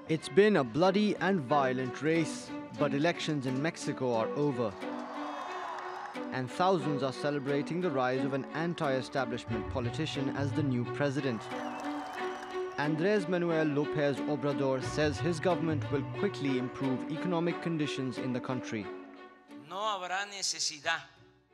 It's been a bloody and violent race, but elections in Mexico are over. And thousands are celebrating the rise of an anti-establishment politician as the new president. Manuel Lopez Obrador says his government will quickly improve economic conditions in the country.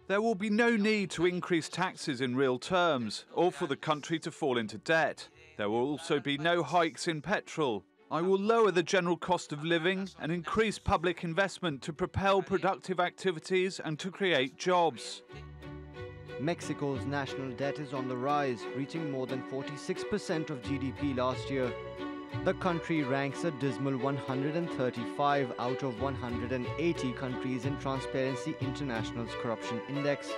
There will be no need to increase taxes in real terms or for the country to fall into debt. There will also be no hikes in petrol. I will lower the general cost of living and increase public investment to propel productive activities and to create jobs. Mexico's national debt is on the rise, reaching more than 46% of GDP last year. The country ranks a dismal 135 out of 180 countries in Transparency International's corruption index.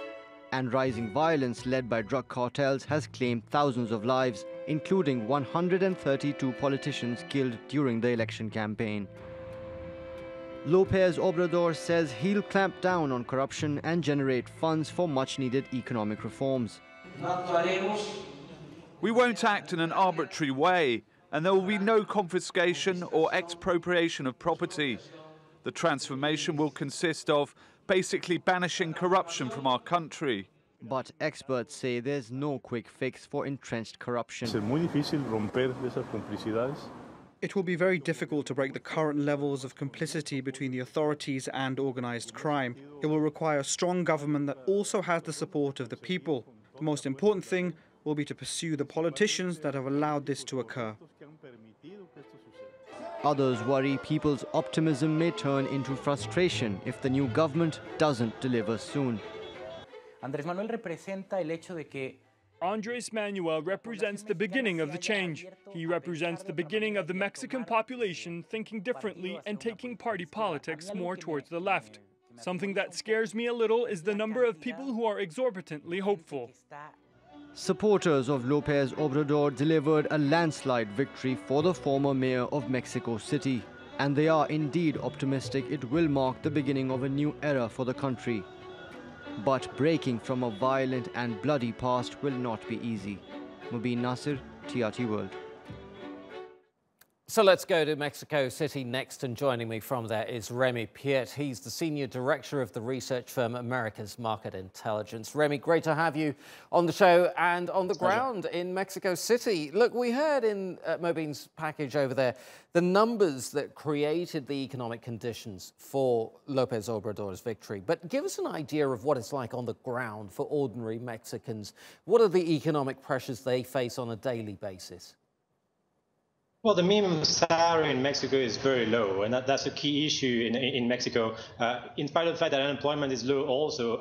And rising violence led by drug cartels has claimed thousands of lives, including 132 politicians killed during the election campaign. Lopez Obrador says he'll clamp down on corruption and generate funds for much-needed economic reforms. We won't act in an arbitrary way, and there will be no confiscation or expropriation of property. The transformation will consist of basically banishing corruption from our country. But experts say there's no quick fix for entrenched corruption. It will be very difficult to break the current levels of complicity between the authorities and organized crime. It will require a strong government that also has the support of the people. The most important thing will be to pursue the politicians that have allowed this to occur. Others worry people's optimism may turn into frustration if the new government doesn't deliver soon. Andrés Manuel represents the beginning of the change. He represents the beginning of the Mexican population thinking differently and taking party politics more towards the left. Something that scares me a little is the number of people who are exorbitantly hopeful. Supporters of Lopez Obrador delivered a landslide victory for the former mayor of Mexico City, and they are indeed optimistic it will mark the beginning of a new era for the country. But breaking from a violent and bloody past will not be easy. Mobin Nasir, TRT World. So let's go to Mexico City next, and joining me from there is Remi Piet. He's the Senior Director of the research firm America's Market Intelligence. Remi, great to have you on the show and on the ground in Mexico City. Look, we heard in Mobin's package over there the numbers that created the economic conditions for Lopez Obrador's victory. But give us an idea of what it's like on the ground for ordinary Mexicans. What are the economic pressures they face on a daily basis? Well, the minimum salary in Mexico is very low, and that's a key issue in Mexico. In spite of the fact that unemployment is low also,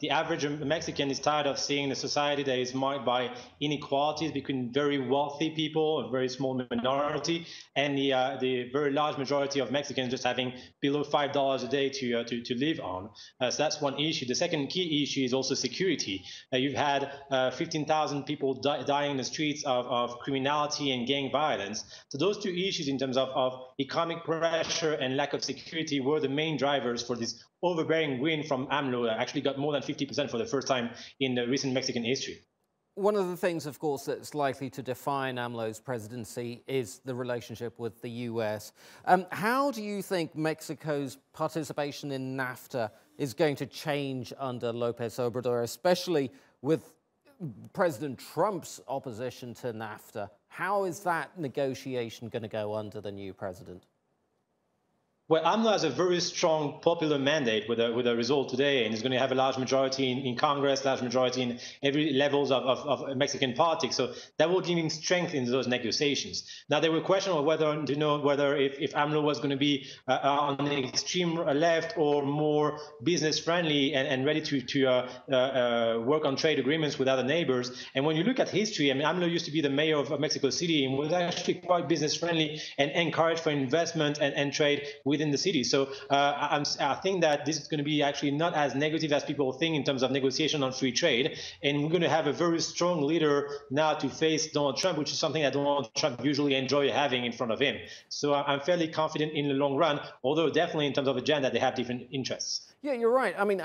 the average Mexican is tired of seeing a society that is marked by inequalities between very wealthy people, a very small minority, and the very large majority of Mexicans just having below $5 a day to live on. So that's one issue. The second key issue is also security. You've had 15,000 people dying in the streets of criminality and gang violence. So those two issues in terms of economic pressure and lack of security were the main drivers for this overbearing win from AMLO that actually got more than 50% for the first time in the recent Mexican history. One of the things, of course, that's likely to define AMLO's presidency is the relationship with the US. How do you think Mexico's participation in NAFTA is going to change under Lopez Obrador, especially with President Trump's opposition to NAFTA? How is that negotiation going to go under the new president? Well, AMLO has a very strong popular mandate with a result today, and is going to have a large majority in Congress, large majority in every levels of Mexican politics. So that will give him strength in those negotiations. Now, there were questions of whether if AMLO was going to be on the extreme left or more business friendly and ready to work on trade agreements with other neighbors. And when you look at history, I mean, AMLO used to be the mayor of Mexico City and was actually quite business friendly and encouraged for investment and trade within the city. So I think that this is going to be actually not as negative as people think in terms of negotiation on free trade. And we're going to have a very strong leader now to face Donald Trump, which is something that Donald Trump usually enjoys having in front of him. So I'm fairly confident in the long run, although definitely in terms of agenda, they have different interests. Yeah, you're right. I mean,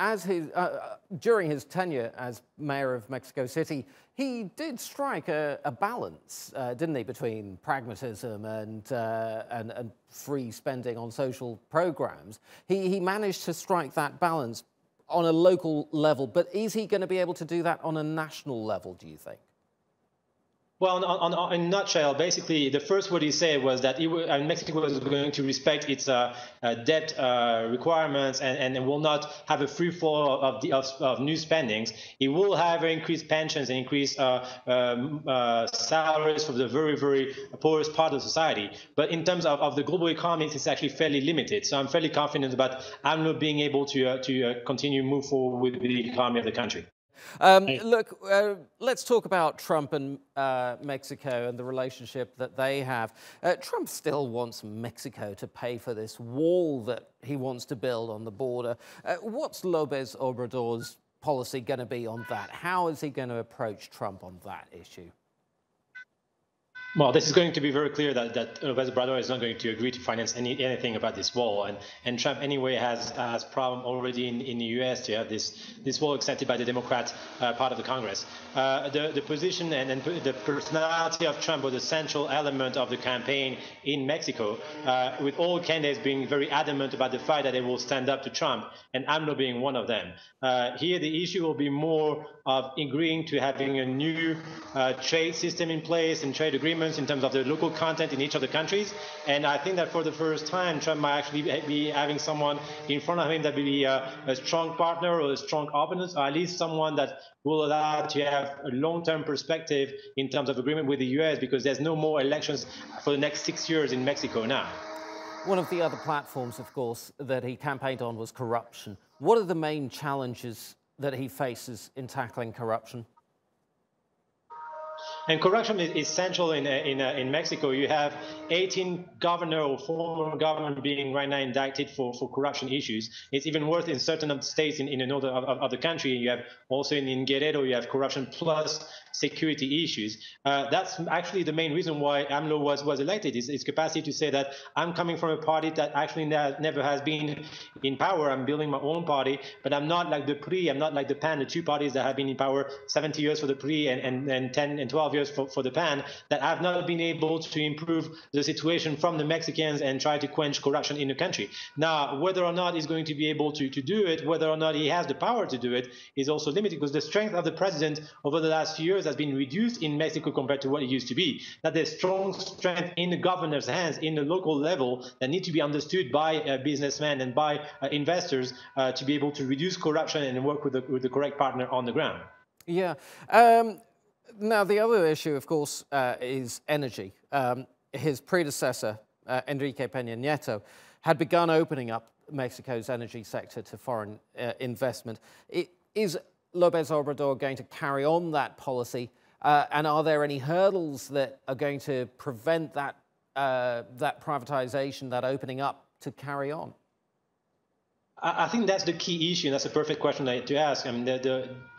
during his tenure as mayor of Mexico City, He did strike a balance, didn't he, between pragmatism and free spending on social programs. He managed to strike that balance on a local level, but is he going to be able to do that on a national level, do you think? Well, in a nutshell, basically, the first word he said was that Mexico was going to respect its debt requirements and will not have a free flow of new spendings. He will have increased pensions and increased salaries for the very, very poorest part of society. But in terms of the global economy, it's actually fairly limited. So I'm fairly confident about AMLO being able to continue move forward with the economy of the country. Look, let's talk about Trump and Mexico and the relationship that they have. Trump still wants Mexico to pay for this wall that he wants to build on the border. What's Lopez Obrador's policy going to be on that? How is he going to approach Trump on that issue? Well, this is going to be very clear that Lopez Obrador is not going to agree to finance anything about this wall, and Trump anyway has problem already in the U.S. to have this wall accepted by the Democrat part of the Congress. The position and the personality of Trump was a central element of the campaign in Mexico, with all candidates being very adamant about the fact that they will stand up to Trump, and AMLO being one of them. Here, the issue will be more of agreeing to having a new trade system in place and trade agreements in terms of the local content in each of the countries. And I think that for the first time, Trump might actually be having someone in front of him that will be a strong partner or a strong opponent, or at least someone that will allow to have a long-term perspective in terms of agreement with the U.S., because there's no more elections for the next 6 years in Mexico now. One of the other platforms, of course, that he campaigned on was corruption. What are the main challenges that he faces in tackling corruption? And corruption is central in Mexico. You have 18 governor or former governor being right now indicted for corruption issues. It's even worse in certain states in the north of the country. You have also in Guerrero, you have corruption plus security issues. That's actually the main reason why AMLO was elected, is his capacity to say that I'm coming from a party that actually never has been in power. I'm building my own party, but I'm not like the PRI, I'm not like the PAN, the two parties that have been in power 70 years for the PRI and 10 and 12 years for the PAN, that have not been able to improve the situation from the Mexicans and try to quench corruption in the country. Now, whether or not he's going to be able to do it, whether or not he has the power to do it, is also limited, because the strength of the president over the last few years has been reduced in Mexico compared to what it used to be. That there's strong strength in the governor's hands in the local level that need to be understood by businessmen and by investors to be able to reduce corruption and work with the correct partner on the ground. Yeah. Now, the other issue, of course, is energy. His predecessor, Enrique Peña Nieto, had begun opening up Mexico's energy sector to foreign investment. Is Lopez Obrador going to carry on that policy? And are there any hurdles that are going to prevent that privatization, that opening up, to carry on? I think that's the key issue, and that's a perfect question to ask. I mean,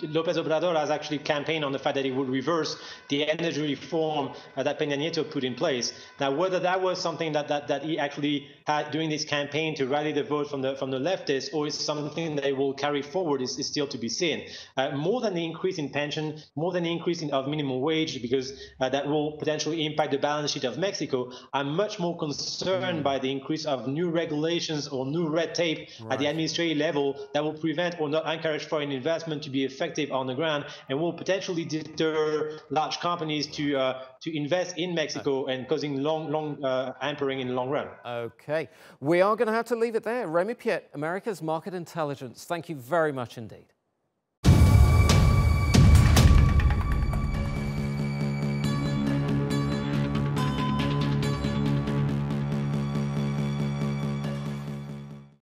Lopez Obrador has actually campaigned on the fact that he would reverse the energy reform that Peña Nieto put in place. Now, whether that was something that he actually had during this campaign to rally the vote from the leftists, or is something that he will carry forward, is still to be seen. More than the increase in pension, more than the increase of minimum wage, because that will potentially impact the balance sheet of Mexico, I'm much more concerned by the increase of new regulations or new red tape at the administrative level that will prevent or not encourage foreign investment to be effective on the ground, and will potentially deter large companies to invest in Mexico and causing long hampering in the long run. Okay, we are going to have to leave it there. Remi Piet, America's Market Intelligence. Thank you very much indeed.